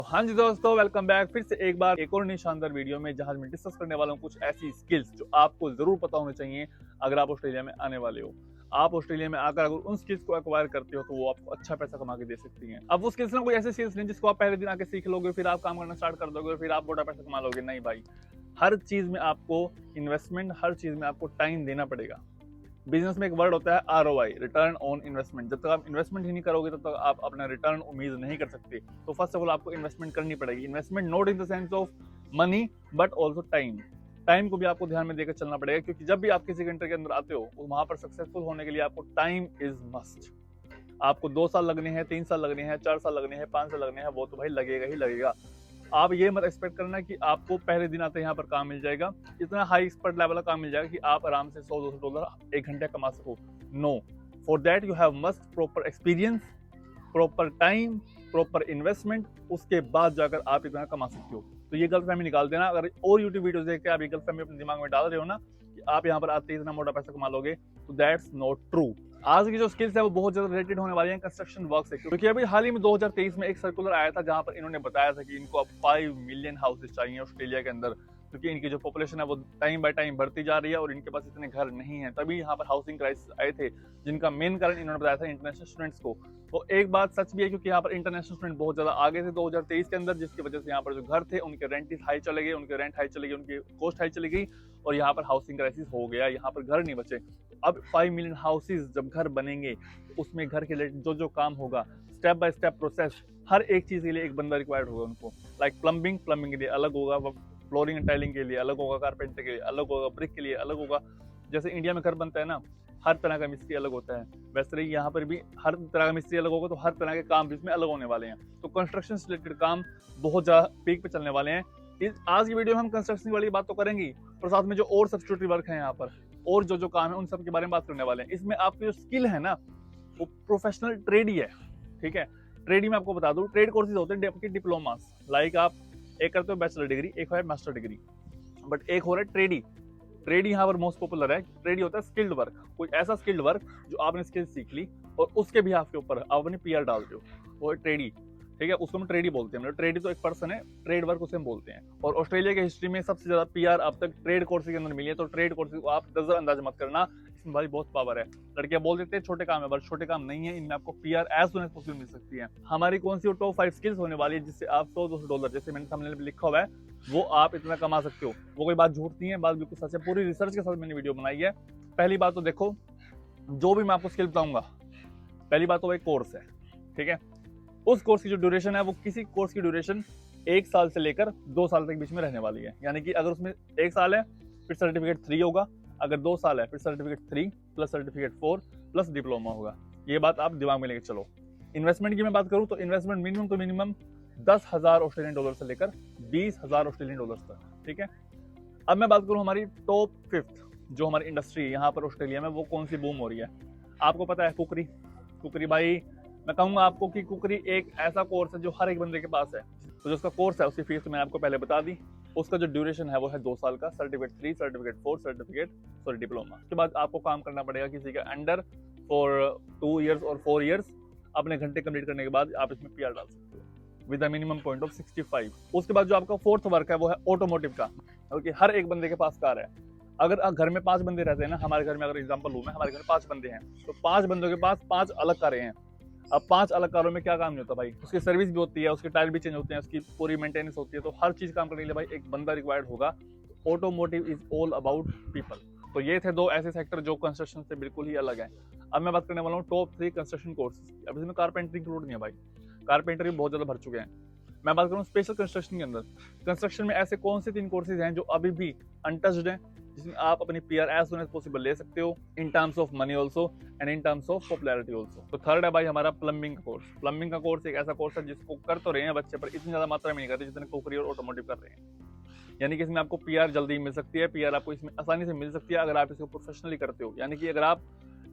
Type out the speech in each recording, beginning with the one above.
हाँ जी दोस्तों, welcome back फिर से एक बार एक और नई शानदार वीडियो में, जहां मैं डिस्कस करने वाला हूँ कुछ ऐसी स्किल्स जो आपको जरूर पता होनी चाहिए अगर आप ऑस्ट्रेलिया में आने वाले हो। आप ऑस्ट्रेलिया में आकर अगर उन स्किल्स को एक्वायर करते हो तो वो आपको अच्छा पैसा कमा के दे सकती हैं। अब वो स्किल्स ना कोई ऐसी स्किल्स नहीं जिसको आप पहले दिन आके सीख लोगे, फिर आप काम करना स्टार्ट कर दोगे और फिर आप बड़ा पैसा कमा लोगे। नहीं भाई, हर चीज में आपको इन्वेस्टमेंट, हर चीज में आपको टाइम देना पड़ेगा। बिजनेस में एक वर्ड होता है ROI, रिटर्न ऑन इन्वेस्टमेंट। जब तक आप इन्वेस्टमेंट ही नहीं करोगे तब तक आप अपना रिटर्न उम्मीद नहीं कर सकते। तो फर्स्ट ऑफ ऑल आपको इन्वेस्टमेंट करनी पड़ेगी। Investment not in the sense of money but also time. Time को भी आपको ध्यान में देकर चलना पड़ेगा, क्योंकि जब भी आप किसी कंट्री के अंदर आते हो वहां पर सक्सेसफुल होने के लिए आपको टाइम इज मस्ट। आपको 2 साल लगने हैं, 3 साल लगने हैं, 4 साल लगने हैं, 5 साल लगने हैं, वो तो भाई लगेगा ही लगेगा। आप ये मत एक्सपेक्ट करना कि आपको पहले दिन आते यहाँ पर काम मिल जाएगा, इतना हाई एक्सपर्ट लेवल का काम मिल जाएगा कि आप आराम से $100-200 एक घंटे कमा सको। No, for that you have must proper experience, proper time, proper investment, उसके बाद जाकर आप इतना कमा सकते हो। तो ये गलतफहमी निकाल देना। अगर और यूट्यूब वीडियोस देख के आप ये गलतफहमी अपने दिमाग में डाल रहे हो ना कि आप यहाँ पर आते ही इतना मोटा पैसा कमा लोगे, तो दैट्स नॉट ट्रू। आज की जो स्किल्स है वो बहुत ज्यादा रिलेटेड होने वाली है कंस्ट्रक्शन वर्क से, क्योंकि अभी हाल ही में 2023 में एक सर्कुलर आया था जहां पर इन्होंने बताया था कि इनको अब 5 मिलियन हाउसेस चाहिए ऑस्ट्रेलिया के अंदर, क्योंकि इनकी जो पॉपुलेशन है वो टाइम बाय टाइम बढ़ती जा रही है और इनके पास इतने घर नहीं है। तभी यहाँ पर हाउसिंग क्राइसिस आए थे, जिनका मेन कारण इन्होंने बताया था इंटरनेशनल स्टूडेंट्स को। तो एक बात सच भी है, क्योंकि यहाँ पर इंटरनेशनल स्टूडेंट बहुत ज्यादा आगे थे 2023 के अंदर, जिसकी वजह से यहाँ पर जो घर थे उनके रेंट हाई चले गए, उनके रेंट हाई चले गए, उनकी कॉस्ट हाई चली गई और यहाँ पर हाउसिंग क्राइसिस हो गया। यहाँ पर घर नहीं बचे। अब 5 मिलियन हाउसेज जब घर बनेंगे तो उसमें घर के लिए जो जो काम होगा, स्टेप बाय स्टेप प्रोसेस, हर एक चीज के लिए एक बंदा रिक्वायर्ड होगा उनको। लाइक प्लम्बिंग के लिए अलग होगा, फ्लोरिंग एंड टाइलिंग के लिए अलग होगा, कारपेंटर के लिए अलग होगा, ब्रिक के लिए अलग होगा। जैसे इंडिया में घर बनता है ना, हर तरह का मिस्त्री अलग होता है, वैसे ही यहाँ पर भी हर तरह का मिस्त्री अलग होगा, तो हर तरह के काम भी इसमें अलग होने वाले हैं। तो कंस्ट्रक्शन से रिलेटेड काम बहुत ज्यादा पीक पे चलने वाले हैं। आज की वीडियो में हम कंस्ट्रक्शन वाली बात तो करेंगे, पर साथ में जो और सब्स्टिट्यूटरी वर्क है यहाँ पर और जो जो काम है उन सब के बारे में बात करने वाले हैं। इसमें आपकी जो स्किल है ना वो प्रोफेशनल ट्रेड ही है। ठीक है, ट्रेड ही मैं आपको बता दूं, ट्रेड कोर्सेज होते हैं आपके डिप्लोमास। लाइक आप एक करते हो बैचलर डिग्री, एक है मास्टर डिग्री, बट एक हो रहा है ट्रेडी। ट्रेड यहाँ पर मोस्ट पॉपुलर है। ट्रेड होता है स्किल्ड वर्क, कोई ऐसा स्किल्ड वर्क जो आपने स्किल सीख ली और उसके भी आपके ऊपर आप अपनी PR डालते हो, वो है ट्रेडी। ठीक है, उसको हम ट्रेडी बोलते हैं। मतलब ट्रेडी तो एक पर्सन है, ट्रेड वर्क उसे हम बोलते हैं। और ऑस्ट्रेलिया की हिस्ट्री में सबसे ज्यादा PR अब तक ट्रेड कोर्स के अंदर मिली है। तो ट्रेड कोर्स को आप नजरअंदाज मत करना, इसमें भाई बहुत पावर है। लड़कियां बोल देते हैं छोटे काम है, बट छोटे काम नहीं है, इनमें आपको PR as soon as possible मिल सकती है। हमारी कौन सी टॉप 5 स्किल्स होने वाली है जिससे आप $100-200, जैसे मैंने सामने लिखा हुआ है, वो आप इतना कमा सकते हो। वो कोई बात झूठ नहीं है, बात बिल्कुल सच है। पूरी रिसर्च के साथ मैंने वीडियो बनाई है। पहली बात तो देखो, जो भी मैं आपको स्किल बताऊंगा, पहली बात तो वो एक कोर्स है। ठीक है, उस कोर्स की जो ड्यूरेशन है वो किसी कोर्स की ड्यूरेशन 1 साल से लेकर 2 साल तक बीच में रहने वाली है। यानी कि अगर उसमें 1 साल है फिर सर्टिफिकेट 3 होगा, अगर 2 साल है फिर certificate 3 plus certificate 4 plus diploma होगा। ये बात आप दिमाग में लेकर चलो। इन्वेस्टमेंट की मैं बात करूं तो इन्वेस्टमेंट मिनिमम तो मिनिमम $10,000 से लेकर $20,000 तक। ठीक है, अब मैं बात करूं हमारी टॉप 5 जो हमारी इंडस्ट्री है यहाँ पर ऑस्ट्रेलिया में, वो कौन सी बूम हो रही है। आपको पता है कुकरी। कुकरी भाई, मैं कहूंगा आपको कि कुकरी एक ऐसा कोर्स है जो हर एक बंदे के पास है। तो जो उसका कोर्स है उसकी फीस तो मैंने आपको पहले बता दी। उसका जो ड्यूरेशन है वो है 2 साल का, सर्टिफिकेट 3, सर्टिफिकेट 4, सर्टिफिकेट डिप्लोमा। उसके बाद आपको काम करना पड़ेगा किसी के अंडर फॉर 2 इयर्स और 4 इयर्स। अपने घंटे कंप्लीट करने के बाद आप इसमें PR डाल सकते हो with a minimum point of 65। उसके बाद जो आपका 4th वर्क है वो है ऑटोमोटिव का, क्योंकि हर एक बंदे के पास कार है। अगर घर में 5 बंदे रहते हैं ना, हमारे घर में अगर एग्जांपल लूं मैं, हमारे घर में 5 बंदे हैं, तो 5 बंदों के पास 5 अलग कारें हैं। अब 5 अलग कारों में क्या काम नहीं होता भाई, उसकी सर्विस भी होती है, उसके टायर भी चेंज होते हैं, उसकी पूरी मेंटेनेंस होती है। तो हर चीज काम करने के लिए भाई एक बंदा रिक्वायर्ड होगा। Automotive is all about people. तो ये थे 2 ऐसे सेक्टर जो कंस्ट्रक्शन से बिल्कुल ही अलग है। अब मैं बात करने वाला हूँ टॉप 3 कंस्ट्रक्शन कोर्सेज की। अब इसमें कारपेंटरी इंक्लूड नहीं है भाई, कारपेंटर भी बहुत ज्यादा भर चुके हैं। मैं बात करूँ स्पेशल कंस्ट्रक्शन के अंदर, कंस्ट्रक्शन में ऐसे कौन से 3 कोर्सेज हैं जो अभी भी अनटच्ड हैं, जिसमें आप अपनी PR as soon as possible ले सकते हो, in terms of money also and in terms of popularity also. तो 3rd है भाई हमारा प्लम्बिंग का कोर्स। प्लम्बिंग का कोर्स एक ऐसा कोर्स है जिसको कर तो रहे हैं बच्चे, पर इतनी ज्यादा मात्रा में नहीं कर रहे जितने कुकरी और ऑटोमोटिव कर रहे हैं। यानी कि इसमें आपको PR जल्दी मिल सकती है, PR आपको इसमें आसानी से मिल सकती है अगर आप इसको प्रोफेशनली करते हो। यानी कि अगर आप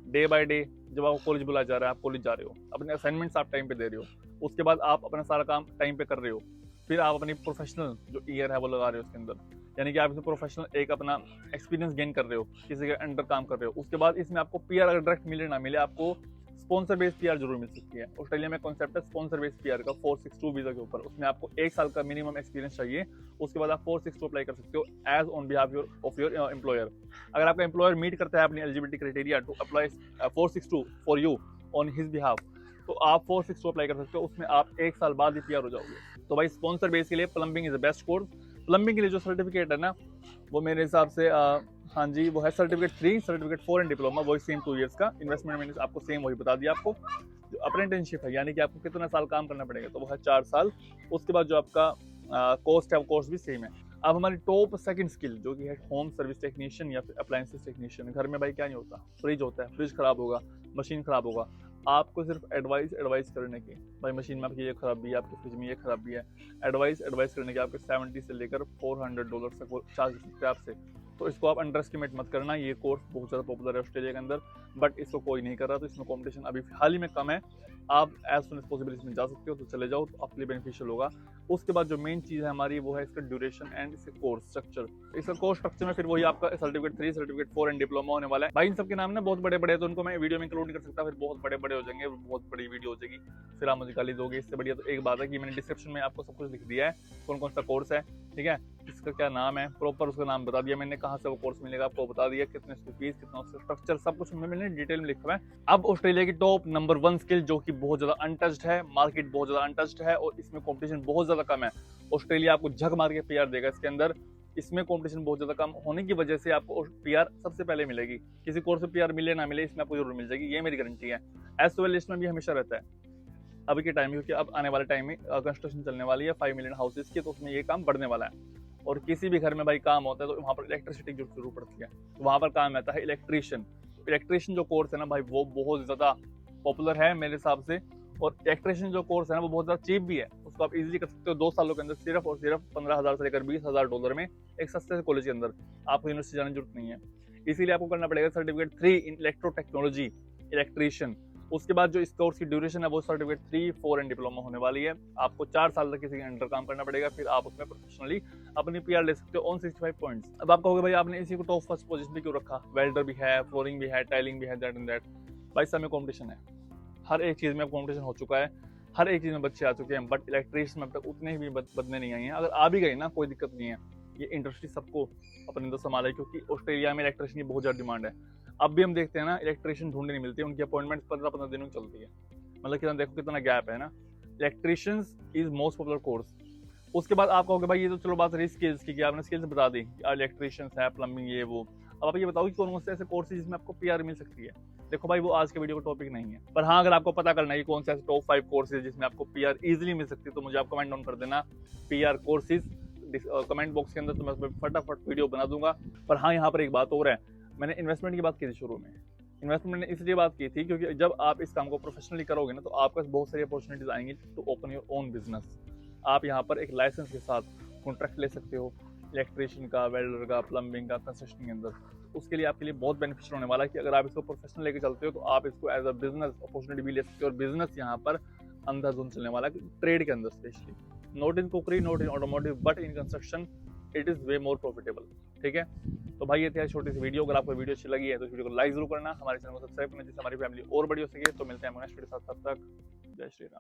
डे बाय डे, जब आपको कॉलेज बुलाया जा रहा है, आप कॉलेज जा रहे हो, अपने असाइनमेंट्स आप टाइम पे दे रहे हो, उसके बाद आप अपना सारा काम टाइम पे कर रहे हो, फिर आप अपनी प्रोफेशनल जो ईयर है वो लगा रहे हो उसके अंदर, यानी कि आप इसमें प्रोफेशनल एक अपना एक्सपीरियंस गेन कर रहे हो, किसी के अंडर काम कर रहे हो। उसके बाद इसमें आपको PR अगर डायरेक्ट मिले ना मिले, आपको स्पॉन्सर बेस्ड पीआर जरूर मिल सकती है। ऑस्ट्रेलिया में कॉन्सेप्ट है स्पॉन्सर बेस्ड पीआर का 462 वीजा के ऊपर। उसमें आपको 1 साल का मिनिमम एक्सपीरियंस चाहिए, उसके बाद आप 462 अप्लाई कर सकते हो as on behalf of your employer. अगर आपका एम्प्लॉयर मीट करता है अपनी eligibility criteria to apply 462 for you on his behalf, तो आप 462 अप्लाई कर सकते हो, उसमें आप 1 साल बाद ही पीआर हो जाओगे। तो भाई स्पॉन्सर बेस के लिए plumbing is the best course. Plumbing के लिए जो सर्टिफिकेट है ना, वो मेरे हिसाब से हाँ जी, वो है सर्टिफिकेट 3, सर्टिफिकेट 4 एंड डिप्लोमा, वही सेम 2 इयर्स का। इन्वेस्टमेंट मैंने आपको सेम वही बता दिया आपको। जो अप्रेंटिसशिप है, यानी कि आपको कितना साल काम करना पड़ेगा, तो वो है 4 साल। उसके बाद जो आपका कोस्ट है, वो कोर्स भी सेम है। अब हमारी टॉप सेकंड स्किल जो कि है होम सर्विस टेक्नीशियन या फिर अप्लायंसेस टेक्नीशियन। घर में भाई क्या नहीं होता, फ्रिज होता है, फ्रिज खराब होगा, मशीन खराब होगा, आपको सिर्फ एडवाइस करने की, भाई मशीन में आपकी ये खराबी है, आपके फ्रिज में ये खराबी है, एडवाइस करने की आपके 70 से लेकर $400 तक वो चार्ज सकते हैं आपसे। तो इसको आप अंडर एस्टिमेट मत करना। ये कोर्स बहुत ज़्यादा पॉपुलर है ऑस्ट्रेलिया के अंदर, बट इसको कोई नहीं कर रहा, तो इसमें कंपटीशन अभी हाल ही में कम है। आप एज सुन एज पॉसिबल इसमें जा सकते हो, तो चले जाओ, तो आपके लिए बेनिफिशियल होगा। उसके बाद जो मेन चीज़ है हमारी, वो है इसका ड्यूरेशन एंड इसका कोर्स स्ट्रक्चर। इसका कोर्स स्ट्रक्चर में फिर वही आपका सर्टिफिकेट 3, सर्टिफिकेट 4 एंड डिप्लोमा होने वाला है। भाई इन सबके नाम ना बहुत बड़े बड़े हैं, तो उनको मैं वीडियो में इंक्लूड नहीं कर सकता, फिर बहुत बड़े बड़े हो जाएंगे, बहुत बड़ी वीडियो हो जाएगी, फिर आप मुझे गाली दोगे। इससे बढ़िया तो एक बात है कि मैंने डिस्क्रिप्शन में आपको सब कुछ लिख दिया है, कौन कौन सा कोर्स है, ठीक है, इसका क्या नाम है, प्रॉपर उसका नाम बता दिया मैंने, कहाँ से वो कोर्स मिलेगा आपको बता दिया, कितने उसकी फीस, कितना उसका स्ट्रक्चर, सब कुछ मैंने डिटेल में लिखा है। अब ऑस्ट्रेलिया की टॉप नंबर 1 स्किल जो कि बहुत ज्यादा अनटच्ड है, मार्केट बहुत ज्यादा अनटच्ड है और इसमें कंपटीशन बहुत ज्यादा कम है। ऑस्ट्रेलिया आपको झक मार के पीआर देगा इसके अंदर। इसमें कंपटीशन बहुत ज्यादा कम होने की वजह से आपको पीआर सबसे पहले मिलेगी। किसी कोर्स में पीआर मिले ना मिले, इसमें आपको जरूर मिल जाएगी, ये मेरी गारंटी है। एस वेल लिस्ट में भी हमेशा रहता है अभी के टाइम में, क्योंकि अब आने वाले टाइम में कंस्ट्रक्शन चलने वाली है 5 मिलियन हाउसेज की, तो उसमें ये काम बढ़ने वाला है। और किसी भी घर में भाई काम होता है तो वहाँ पर इलेक्ट्रिसिटी की जरूरत पड़ती है, तो वहाँ पर काम आता है इलेक्ट्रीशियन। इलेक्ट्रीशियन जो कोर्स है ना भाई, वो बहुत ज्यादा पॉपुलर है मेरे हिसाब से। और इलेक्ट्रीशियन जो कोर्स है ना, वो बहुत ज्यादा चीप भी है, उसको आप इजीली कर सकते हो 2 सालों के अंदर, सिर्फ और सिर्फ 15,000 से लेकर $20,000 में, एक सस्ते से कॉलेज के अंदर। आपको यूनिवर्सिटी जाने की जरूरत नहीं है, इसीलिए आपको करना पड़ेगा सर्टिफिकेट 3 इन इलेक्ट्रो टेक्नोलॉजी इलेक्ट्रीशियन। उसके बाद जो इस कोर्स की ड्यूरेशन है, वो सर्टिफिकेट 3, 4 एंड डिप्लोमा होने वाली है। आपको 4 साल तक किसी के अंडर काम करना पड़ेगा, फिर आप उसमें प्रोफेशनली अपनी पीआर ले सकते हो ऑन 65 पॉइंट्स। अब आप कहोगे भाई आपने इसी को टॉप फर्स्ट पोजीशन पे क्यों रखा, वेल्डर भी है, फ्लोरिंग भी है, टाइलिंग भी है, दैट एंड दैट। भाई सब में कॉम्पिटिशन है, हर एक चीज में अब कॉम्पिटिशन हो चुका है, हर एक चीज में बच्चे आ चुके हैं, बट इलेक्ट्रिशियन में अब तक उतने भी बदने नहीं आई हैं। अगर आ भी गई ना, कोई दिक्कत नहीं है, ये इंडस्ट्री सबको अपने अंदर संभाले, क्योंकि ऑस्ट्रेलिया में इलेक्ट्रिशियन की बहुत ज्यादा डिमांड है। अब भी हम देखते हैं ना, इलेक्ट्रिशियन ढूंढने नहीं मिलती, उनकी अपॉइंटमेंट 15-15 दिनों में चलती है, मतलब कितना देखो कितना गैप है ना। Electricians is most popular course. उसके बाद आप कहोगे भाई ये तो चलो बात रही स्किल्स की, आपने स्किल्स बता दी, इलेक्ट्रिशियंस है, प्लम्बिंग, ये वो। अब आप ये बताओ कि कौन कौन से ऐसे कोर्स जिसमें आपको पीआर मिल सकती है। देखो भाई वो आज के वीडियो का टॉपिक नहीं है, पर हाँ अगर आपको पता करना है कि कौन से ऐसे टॉप 5 कोर्सेज जिसमें आपको पीआर इजीली मिल सकती है, तो मुझे आप कमेंट डाउन कर देना पीआर कोर्सेज कमेंट बॉक्स के अंदर, तो मैं उसमें फटाफट वीडियो बना दूंगा। पर हाँ यहाँ पर एक बात और है, मैंने इन्वेस्टमेंट की बात की थी शुरू में। इन्वेस्टमेंट मैंने इसलिए बात की थी क्योंकि जब आप इस काम को प्रोफेशनली करोगे ना, तो आपके पास बहुत सारी अपॉर्चुनिटीज आएंगी to open your own business. आप यहाँ पर एक लाइसेंस के साथ कॉन्ट्रैक्ट ले सकते हो, इलेक्ट्रिशियन का, वेल्डर का, प्लम्बिंग का, कंस्ट्रक्शन के अंदर। उसके लिए आपके लिए बहुत बेनिफिशियल होने वाला है कि अगर आप इसको प्रोफेशनल लेके चलते हो, तो आप इसको एज अ बिजनेस अपॉर्चुनिटी भी ले सकते हो। और बिजनेस यहाँ पर अंधाधुंध चलने वाला है ट्रेड के अंदर, specially not in cookery, not in automotive, but in construction it is way more profitable. ठीक है, तो भाई ये थी छोटी सी वीडियो। अगर आपको वीडियो अच्छी लगी है तो इस वीडियो को लाइक जरूर करना, हमारे चैनल को सब्सक्राइब करना, जिससे हमारी फैमिली और बड़ी हो सके। तो मिलते हैं नेक्स्ट वीडियो के साथ, तब तक जय श्री राम।